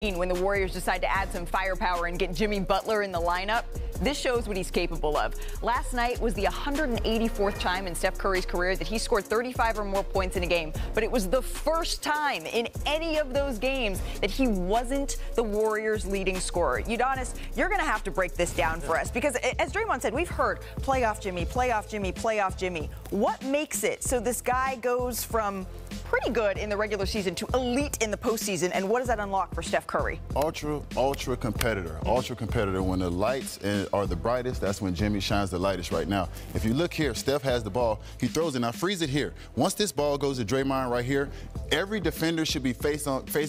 When the Warriors decide to add some firepower and get Jimmy Butler in the lineup, this shows what he's capable of. Last night was the 184th time in Steph Curry's career that he scored 35 or more points in a game, but it was the first time in any of those games that he wasn't the Warriors' leading scorer. Udonis, you're going to have to break this down for us because, as Draymond said, we've heard playoff Jimmy, playoff Jimmy, playoff Jimmy. What makes it so this guy goes from pretty good in the regular season to elite in the postseason, and what does that unlock for Steph Curry? Ultra competitor. Ultra competitor. When the lights are the brightest, that's when Jimmy shines the lightest right now. If you look here, Steph has the ball. He throws it. Now freeze it here. Once this ball goes to Draymond right here, every defender should be face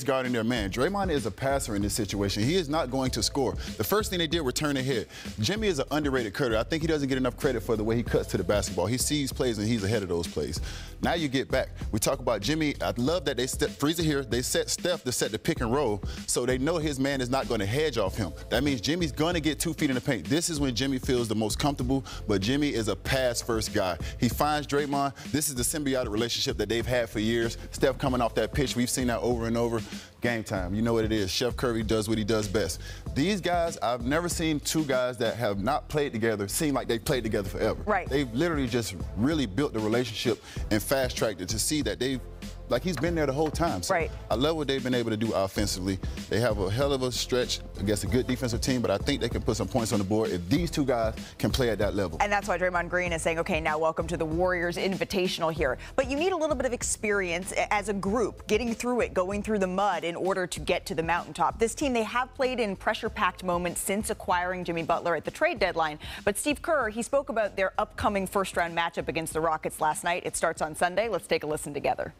guarding their man. Draymond is a passer in this situation. He is not going to score. The first thing they did, return the hit. Jimmy is an underrated cutter. I think he doesn't get enough credit for the way he cuts to the basketball. He sees plays and he's ahead of those plays. Now you get back. We talk about Jimmy. I love that they freeze it here. They set Steph to set the pick and roll, so they know his man is not going to hedge off him. That means Jimmy's going to get 2 feet in the paint. This is when Jimmy feels the most comfortable, but Jimmy is a pass-first guy. He finds Draymond. This is the symbiotic relationship that they've had for years. Steph coming off that pitch. We've seen that over and over. Game time. You know what it is. Chef Curry does what he does best. These guys, I've never seen two guys that have not played together seem like they've played together forever. Right. They've literally just really built the relationship and fast-tracked it to see that they've like he's been there the whole time. So right. I love what they've been able to do offensively. They have a hell of a stretch against a good defensive team, but I think they can put some points on the board if these two guys can play at that level. And that's why Draymond Green is saying, okay, now welcome to the Warriors Invitational here. But you need a little bit of experience as a group, getting through it, going through the mud in order to get to the mountaintop. This team, they have played in pressure-packed moments since acquiring Jimmy Butler at the trade deadline. But Steve Kerr, he spoke about their upcoming first-round matchup against the Rockets last night. It starts on Sunday. Let's take a listen together.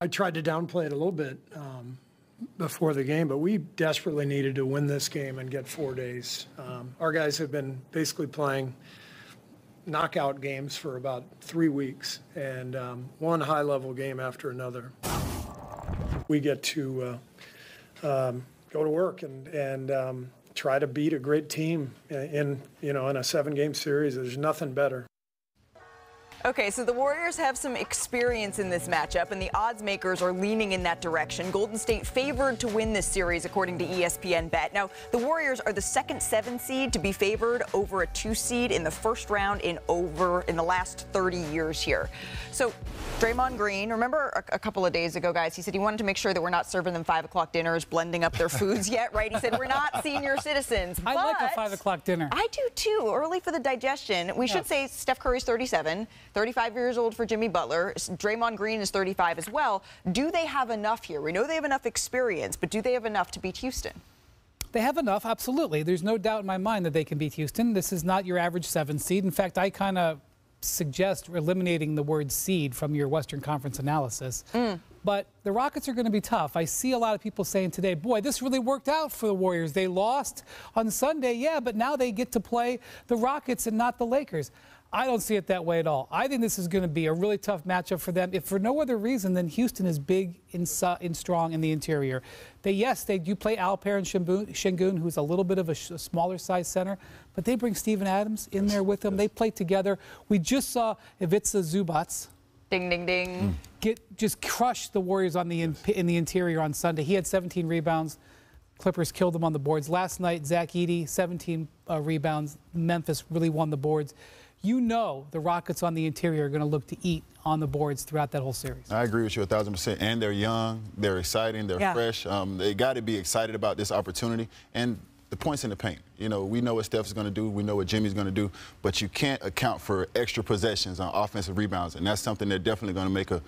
I tried to downplay it a little bit before the game, but we desperately needed to win this game and get 4 days. Our guys have been basically playing knockout games for about 3 weeks, and one high-level game after another. We get to go to work and try to beat a great team in a 7-game series. There's nothing better. Okay, so the Warriors have some experience in this matchup, and the odds makers are leaning in that direction. Golden State favored to win this series, according to ESPN Bet. Now, the Warriors are the second 7 seed to be favored over a 2 seed in the first round in the last 30 years here. So, Draymond Green, remember a couple of days ago, guys, he said he wanted to make sure that we're not serving them 5 o'clock dinners, blending up their foods yet, right? He said we're not senior citizens. I like a 5 o'clock dinner. I do too, early for the digestion. We should say Steph Curry's 37. 35 years old for Jimmy Butler. Draymond Green is 35 as well. Do they have enough here? We know they have enough experience, but do they have enough to beat Houston? They have enough, absolutely. There's no doubt in my mind that they can beat Houston. This is not your average 7 seed. In fact, I kind of suggest eliminating the word seed from your Western Conference analysis. But the Rockets are going to be tough. I see a lot of people saying today, boy, this really worked out for the Warriors. They lost on Sunday, yeah, but now they get to play the Rockets and not the Lakers. I don't see it that way at all. I think this is going to be a really tough matchup for them. If for no other reason than Houston is big and strong in the interior. They do play Alper and Şengün, who's a little bit of a smaller size center, but they bring Steven Adams in there with them. They play together. We just saw Ivica Zubac. Ding, ding, ding. Just crush the Warriors in the interior on Sunday. He had 17 rebounds. Clippers killed them on the boards. Last night, Zach Edey, 17 rebounds. Memphis really won the boards. You know the Rockets on the interior are going to look to eat on the boards throughout that whole series. I agree with you 1,000%. And they're young, they're exciting, they're fresh. They got to be excited about this opportunity. And the points in the paint. You know, we know what Steph's going to do. We know what Jimmy's going to do. But you can't account for extra possessions on offensive rebounds. And that's something they're definitely going to make a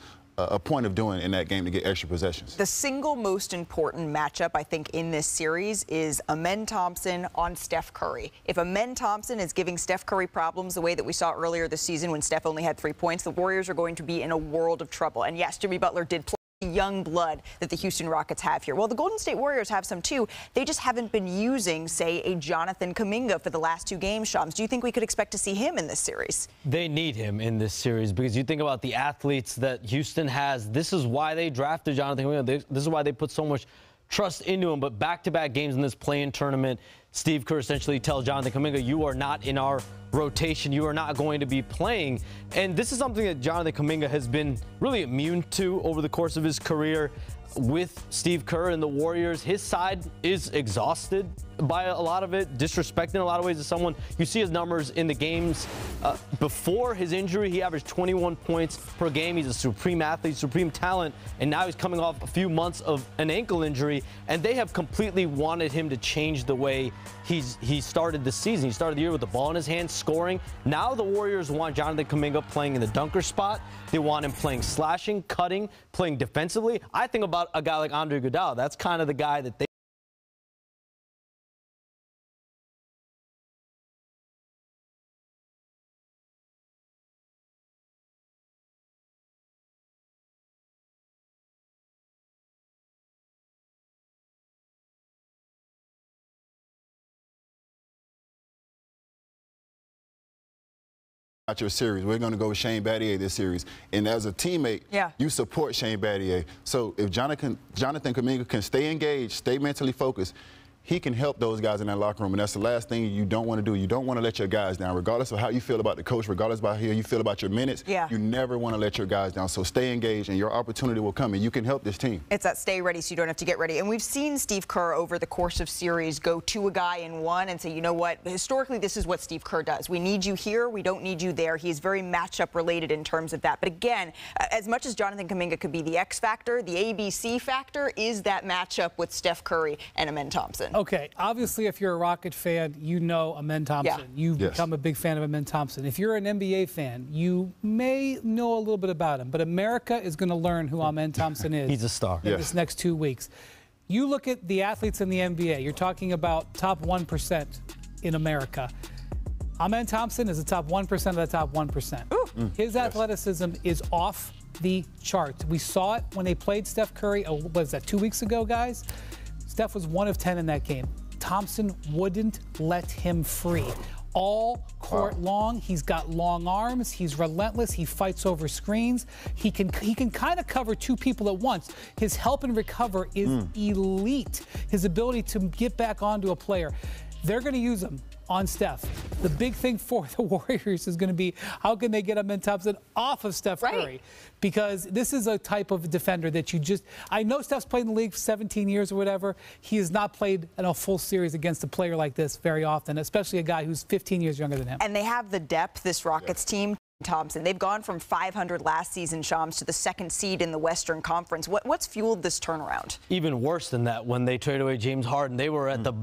point of doing in that game to get extra possessions. The single most important matchup, I think, in this series is Amen Thompson on Steph Curry. If Amen Thompson is giving Steph Curry problems the way that we saw earlier this season when Steph only had 3 points, the Warriors are going to be in a world of trouble. And yes, Jimmy Butler did play young blood that the Houston Rockets have here. Well, the Golden State Warriors have some too. They just haven't been using, say, a Jonathan Kuminga for the last 2 games, Shams. Do you think we could expect to see him in this series? They need him in this series because you think about the athletes that Houston has. This is why they drafted Jonathan Kuminga. This is why they put so much trust into him. But back-to-back games in this play-in tournament, Steve Kerr essentially tells Jonathan Kuminga, you are not in our rotation. You are not going to be playing. And this is something that Jonathan Kuminga has been really immune to over the course of his career. with Steve Kerr and the Warriors. His side is exhausted by a lot of it, disrespecting in a lot of ways as someone. You see his numbers in the games before his injury. He averaged 21 points per game. He's a supreme athlete, supreme talent, and now he's coming off a few months of an ankle injury, and they have completely wanted him to change the way he started the season. He started the year with the ball in his hand, scoring. Now the Warriors want Jonathan Kuminga playing in the dunker spot. They want him playing slashing, cutting, playing defensively. I think about a guy like Andre Iguodala. That's kind of the guy that they your series. We're going to go with Shane Battier this series. And as a teammate, you support Shane Battier. So if Jonathan Kuminga can stay engaged, stay mentally focused, he can help those guys in that locker room, and that's the last thing you don't want to do. You don't want to let your guys down, regardless of how you feel about the coach, regardless of how you feel about your minutes. You never want to let your guys down. So stay engaged, and your opportunity will come, and you can help this team. It's that stay ready so you don't have to get ready. And we've seen Steve Kerr over the course of series go to a guy in one and say, you know what, historically this is what Steve Kerr does. We need you here, we don't need you there. He's very matchup related in terms of that. But again, as much as Jonathan Kuminga could be the X factor, the ABC factor is that matchup with Steph Curry and Amen Thompson. Okay, obviously if you're a Rocket fan, you know Amen Thompson. You've become a big fan of Amen Thompson. If you're an NBA fan, you may know a little bit about him, but America is going to learn who Amen Thompson is. He's a star. In this next 2 weeks. You look at the athletes in the NBA, you're talking about top 1% in America. Amen Thompson is the top 1% of the top 1%. His athleticism is off the charts. We saw it when they played Steph Curry, what was that, 2 weeks ago, guys? Steph was 1 of 10 in that game. Thompson wouldn't let him free. All court long, he's got long arms, he's relentless, he fights over screens, he can kind of cover 2 people at once. His help and recover is elite. His ability to get back onto a player. They're going to use him on Steph. The big thing for the Warriors is going to be how can they get Amen Thompson off of Steph Curry? Because this is a type of defender that you just, I know Steph's played in the league for 17 years or whatever. He has not played in a full series against a player like this very often, especially a guy who's 15 years younger than him. And they have the depth, this Rockets team. Thompson, they've gone from 500 last season, Shams, to the 2nd seed in the Western Conference. What's fueled this turnaround? Even worse than that, when they traded away James Harden, they were at the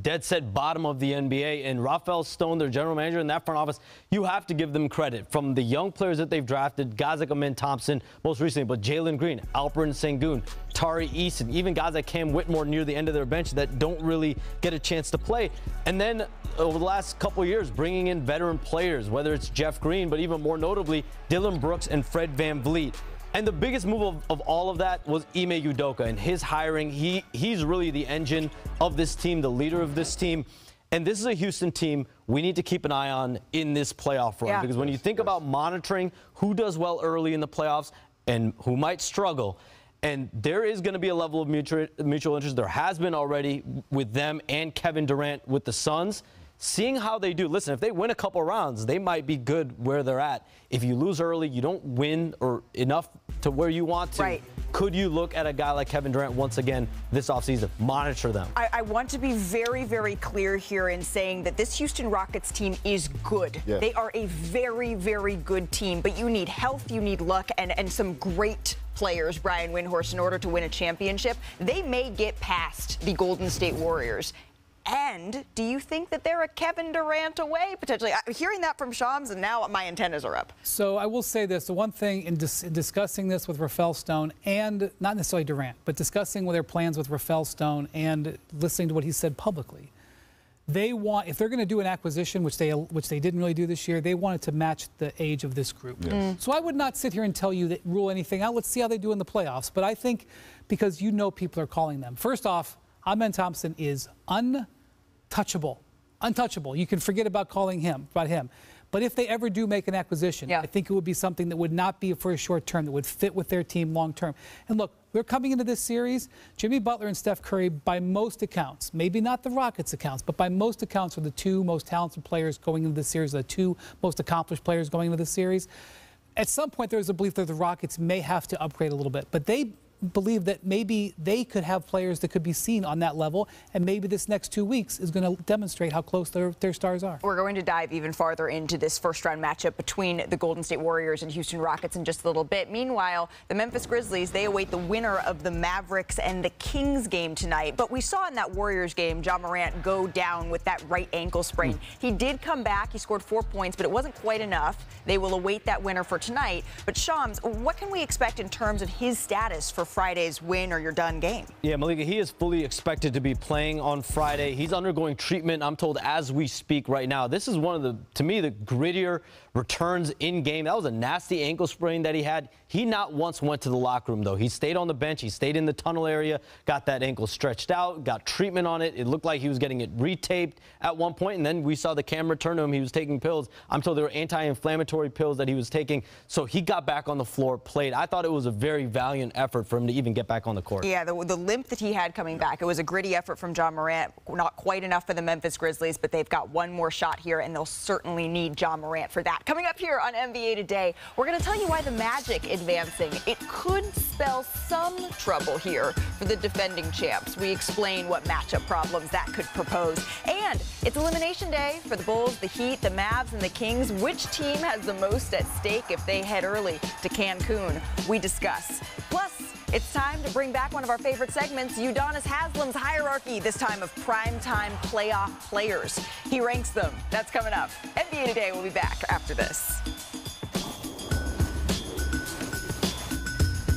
dead set bottom of the NBA, and Rafael Stone, their general manager, in that front office, you have to give them credit. From the young players that they've drafted, guys like Amen Thompson, most recently, but Jalen Green, Alperen Sengun, Tari Eason, even guys like Cam Whitmore near the end of their bench that don't really get a chance to play. And then over the last couple of years, bringing in veteran players, whether it's Jeff Green, but even more notably, Dylan Brooks and Fred VanVleet. And the biggest move of all of that was Ime Udoka and his hiring. He's really the engine of this team, the leader of this team. And this is a Houston team we need to keep an eye on in this playoff run. Because when you think about monitoring who does well early in the playoffs and who might struggle, and there is going to be a level of mutual interest. There has been already with them and Kevin Durant with the Suns. Seeing how they do. Listen, if they win a couple rounds, they might be good where they're at. If you lose early, you don't win or enough to where you want to. Could you look at a guy like Kevin Durant once again this offseason? Monitor them. I want to be very, very clear here in saying that this Houston Rockets team is good. They are a very, very good team, but you need health, you need luck, and some great players, Brian Windhorst, in order to win a championship. They may get past the Golden State Warriors. And do you think that they're a Kevin Durant away, potentially? I'm hearing that from Shams, and now my antennas are up. So I will say this. The one thing in discussing this with Rafael Stone, and not necessarily Durant, but discussing their plans with Rafael Stone and listening to what he said publicly, they want, if they're going to do an acquisition, which they didn't really do this year, they wanted to match the age of this group. So I would not sit here and tell you that rule anything out. Let's see how they do in the playoffs. But I think because you know people are calling them. First off, Amen Thompson is untouchable. You can forget about him. But if they ever do make an acquisition, I think it would be something that would not be for a short term, that would fit with their team long term. And look, we're coming into this series. Jimmy Butler and Steph Curry, by most accounts, maybe not the Rockets' accounts, but by most accounts, are the 2 most talented players going into the series, the 2 most accomplished players going into the series. At some point, there was a belief that the Rockets may have to upgrade a little bit, but they believe that maybe they could have players that could be seen on that level, and maybe this next 2 weeks is going to demonstrate how close their stars are. We're going to dive even farther into this first-round matchup between the Golden State Warriors and Houston Rockets in just a little bit. Meanwhile, the Memphis Grizzlies, they await the winner of the Mavericks and the Kings game tonight. But we saw in that Warriors game, Ja Morant go down with that right ankle sprain. He did come back. He scored 4 points, but it wasn't quite enough. They will await that winner for tonight. But Shams, what can we expect in terms of his status for Friday's win or you're done game? Yeah, Malika, he is fully expected to be playing on Friday. He's undergoing treatment, I'm told, as we speak right now. This is one of the, to me, the grittier returns in game. That was a nasty ankle sprain that he had. He not once went to the locker room, though. He stayed on the bench. He stayed in the tunnel area, got that ankle stretched out, got treatment on it. It looked like he was getting it retaped at one point, and then we saw the camera turn to him. He was taking pills. I'm told there were anti-inflammatory pills that he was taking. So he got back on the floor, played. I thought it was a very valiant effort for him to even get back on the court. Yeah, the limp that he had coming back, it was a gritty effort from Ja Morant. Not quite enough for the Memphis Grizzlies, but they've got one more shot here, and they'll certainly need Ja Morant for that. Coming up here on NBA Today, we're going to tell you why the Magic advancing. It could spell some trouble here for the defending champs. We explain what matchup problems that could propose. And it's Elimination Day for the Bulls, the Heat, the Mavs, and the Kings. Which team has the most at stake if they head early to Cancun? We discuss. Plus, it's time to bring back one of our favorite segments, Udonis Haslam's hierarchy, this time of primetime playoff players. He ranks them. That's coming up. NBA Today will be back after this.